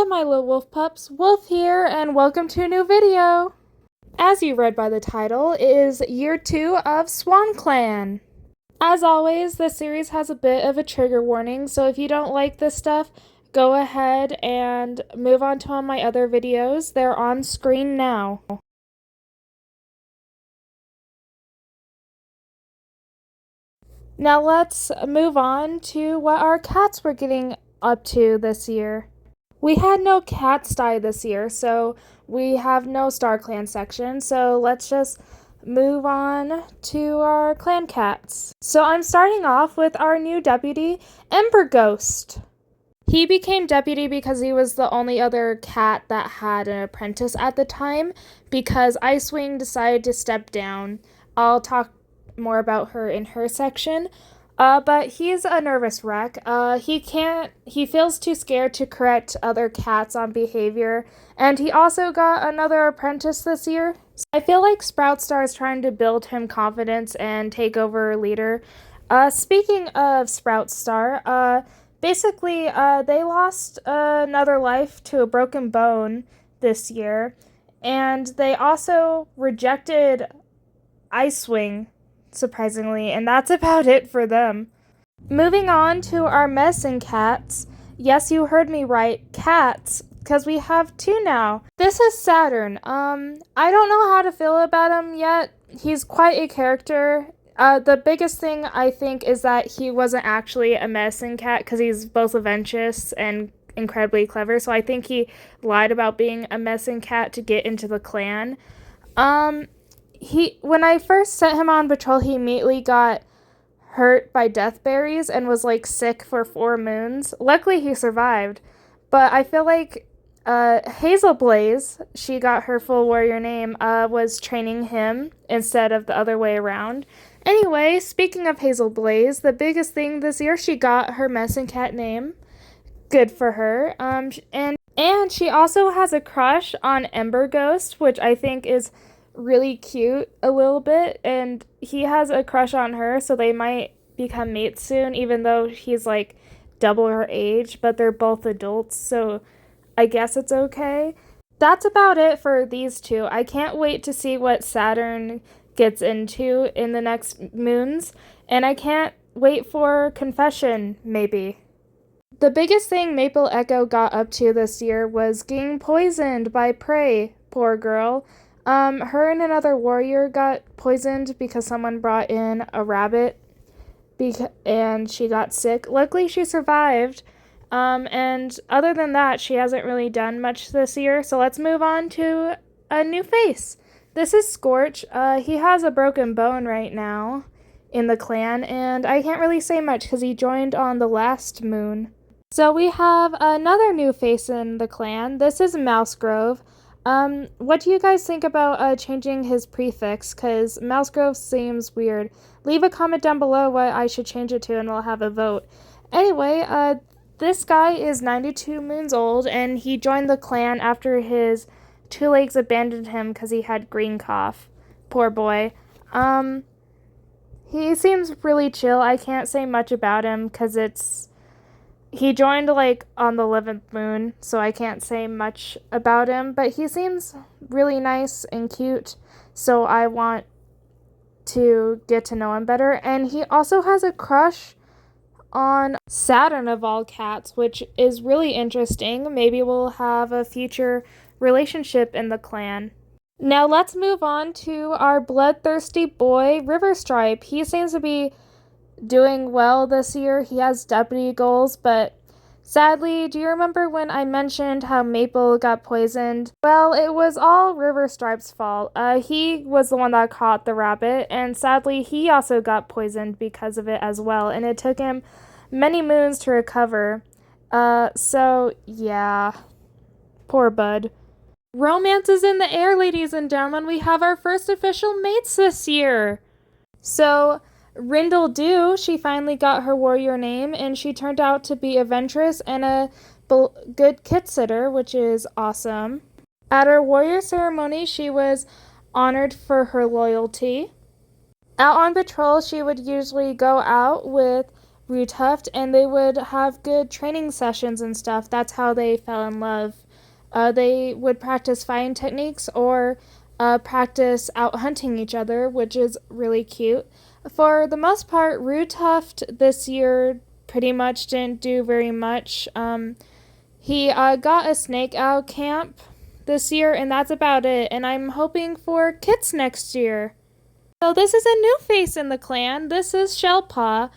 my little wolf pups, Wolf here, and welcome to a new video! As you read by the title, it is year 2 of Swanclan. As always, this series has a bit of a trigger warning, so if you don't like this stuff, go ahead and move on to all my other videos. They're on screen now. Now let's move on to what our cats were getting up to this year. We had no cats die this year, so we have no Star Clan section, so let's just move on to our clan cats. So I'm starting off with our new deputy, Ember Ghost. He became deputy because he was the only other cat that had an apprentice at the time, because Icewing decided to step down. I'll talk more about her in her section. But he's a nervous wreck. He feels too scared to correct other cats on behavior, and he also got another apprentice this year. So I feel like Sproutstar is trying to build him confidence and take over leader. Speaking of Sproutstar, basically, they lost another life to a broken bone this year, and they also rejected Icewing, surprisingly, and that's about it for them. Moving on to our medicine cats. Yes, you heard me right, cats, because we have 2 now. This is Saturn. I don't know how to feel about him yet. He's quite a character. The biggest thing I think is that he wasn't actually a medicine cat, because he's both adventurous and incredibly clever, so I think he lied about being a medicine cat to get into the clan. When I first sent him on patrol, he immediately got hurt by death berries and was like sick for 4 moons. Luckily he survived, but I feel like Hazel Blaze, she got her full warrior name, was training him instead of the other way around. Anyway, speaking of Hazel Blaze, the biggest thing this year, she got her medicine cat name. Good for her. And she also has a crush on Ember Ghost, which I think is really cute a little bit, and he has a crush on her, so they might become mates soon, even though he's like double her age, but they're both adults, so I guess it's okay. That's about it for these 2. I can't wait to see what Saturn gets into in the next moons, and I can't wait for Confession, maybe. The biggest thing Maple Echo got up to this year was getting poisoned by prey. Poor girl. Her and another warrior got poisoned because someone brought in a rabbit, and she got sick. Luckily, she survived. And other than that, she hasn't really done much this year. So let's move on to a new face. This is Scorch. He has a broken bone right now in the clan, and I can't really say much because he joined on the last moon. So we have another new face in the clan. This is Mousegrove. What do you guys think about changing his prefix? Because Mousegrove seems weird. Leave a comment down below what I should change it to, and we'll have a vote. Anyway, this guy is 92 moons old, and he joined the clan after his 2 legs abandoned him because he had green cough. Poor boy. He seems really chill. I can't say much about him because he joined like on the 11th moon, so I can't say much about him, but he seems really nice and cute, so I want to get to know him better. And he also has a crush on Saturn of all cats, which is really interesting. Maybe we'll have a future relationship in the clan. Now let's move on to our bloodthirsty boy, Riverstripe. He seems to be doing well this year. He has deputy goals, but sadly, do you remember when I mentioned how Maple got poisoned? Well, it was all Riverstripe's fault. He was the one that caught the rabbit, and sadly, he also got poisoned because of it as well, and it took him many moons to recover. So yeah, poor bud. Romance is in the air, ladies and gentlemen. We have our first official mates this year. So Rindle Dew, she finally got her warrior name, and she turned out to be adventurous and a good kit sitter, which is awesome. At her warrior ceremony, she was honored for her loyalty. Out on patrol, she would usually go out with Rutuft, and they would have good training sessions and stuff. That's how they fell in love. They would practice fighting techniques or practice out hunting each other, which is really cute. For the most part, Rutuft this year pretty much didn't do very much. He got a snake owl camp this year, and that's about it. And I'm hoping for kits next year. So this is a new face in the clan. This is Shellpaw.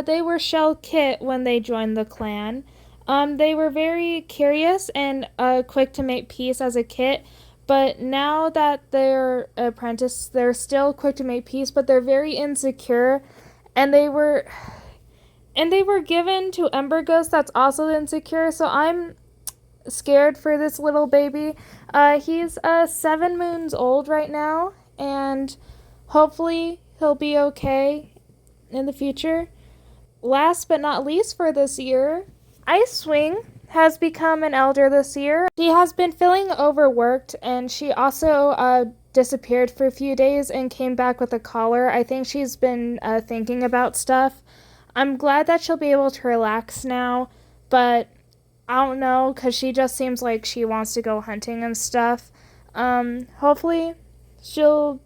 They were Shell Kit when they joined the clan. They were very curious and quick to make peace as a kit, but now that they're apprentice, they're still quick to make peace, but they're very insecure, and they were given to Ember Ghost that's also insecure, so I'm scared for this little baby. He's 7 moons old right now, and hopefully he'll be okay in the future. Last but not least for this year, Icewing has become an elder this year. She has been feeling overworked, and she also disappeared for a few days and came back with a collar. I think she's been thinking about stuff. I'm glad that she'll be able to relax now, but I don't know, because she just seems like she wants to go hunting and stuff. Hopefully she'll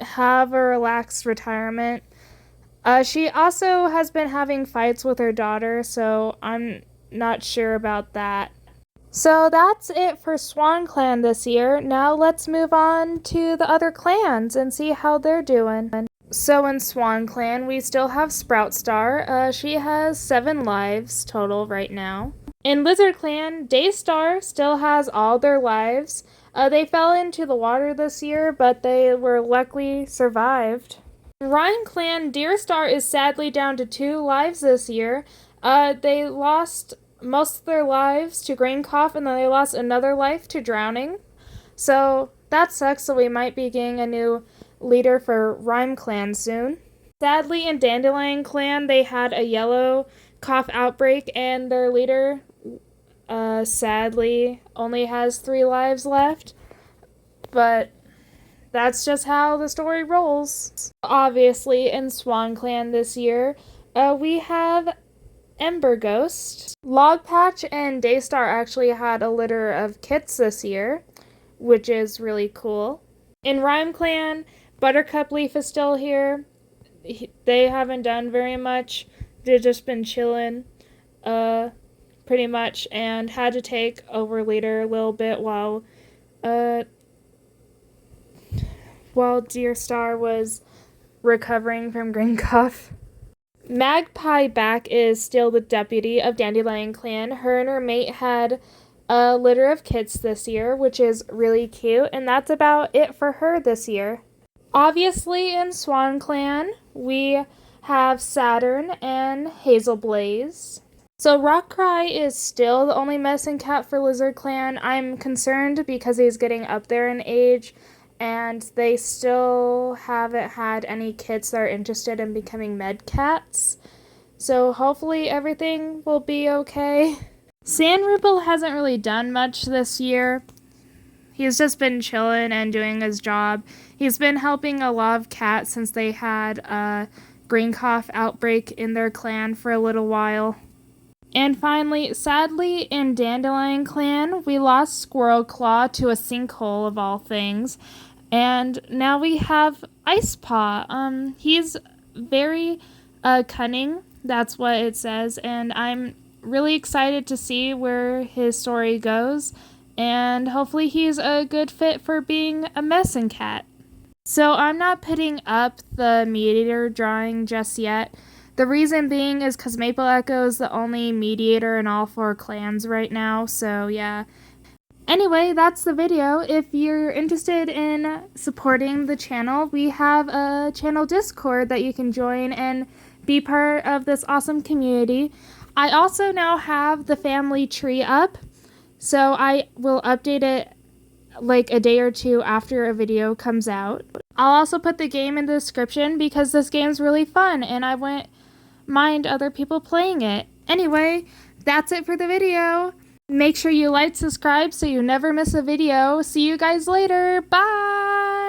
have a relaxed retirement. She also has been having fights with her daughter, so I'm not sure about that. So that's it for Swanclan this year. Now let's move on to the other clans and see how they're doing. So in Swanclan, we still have Sproutstar. She has 7 lives total right now. In Lizard Clan, Daystar still has all their lives. They fell into the water this year, but they were luckily survived. In Rhyme Clan, Deerstar is sadly down to 2 lives this year. They lost most of their lives to Grain Cough, and then they lost another life to drowning. So that sucks, so we might be getting a new leader for Rhyme Clan soon. Sadly, in Dandelion Clan, they had a yellow cough outbreak, and their leader sadly only has 3 lives left. But that's just how the story rolls. Obviously, in Swanclan this year, we have Ember Ghost. Logpatch and Daystar actually had a litter of kits this year, which is really cool. In Rhyme Clan, Buttercup Leaf is still here. They haven't done very much. They've just been chilling, pretty much, and had to take over leader a little bit while Deerstar was recovering from Green Cough. Magpie Back is still the deputy of Dandelion Clan. Her and her mate had a litter of kits this year, which is really cute, and that's about it for her this year. Obviously, in Swan Clan, we have Saturn and Hazel Blaze. So Rockcry is still the only medicine cat for Lizard Clan. I'm concerned because he's getting up there in age, and they still haven't had any kids that are interested in becoming med cats. So hopefully everything will be okay. Sandruple hasn't really done much this year. He's just been chilling and doing his job. He's been helping a lot of cats since they had a green cough outbreak in their clan for a little while. And finally, sadly, in Dandelion Clan, we lost Squirrel Claw to a sinkhole of all things. And now we have Ice Paw. He's very cunning, that's what it says, and I'm really excited to see where his story goes, and hopefully he's a good fit for being a medicine cat. So I'm not putting up the mediator drawing just yet. The reason being is because Maple Echo is the only mediator in all 4 clans right now, so yeah. Anyway, that's the video. If you're interested in supporting the channel, we have a channel Discord that you can join and be part of this awesome community. I also now have the family tree up, so I will update it like a day or 2 after a video comes out. I'll also put the game in the description because this game's really fun and I wouldn't mind other people playing it. Anyway, that's it for the video. Make sure you like, subscribe so you never miss a video. See you guys later. Bye!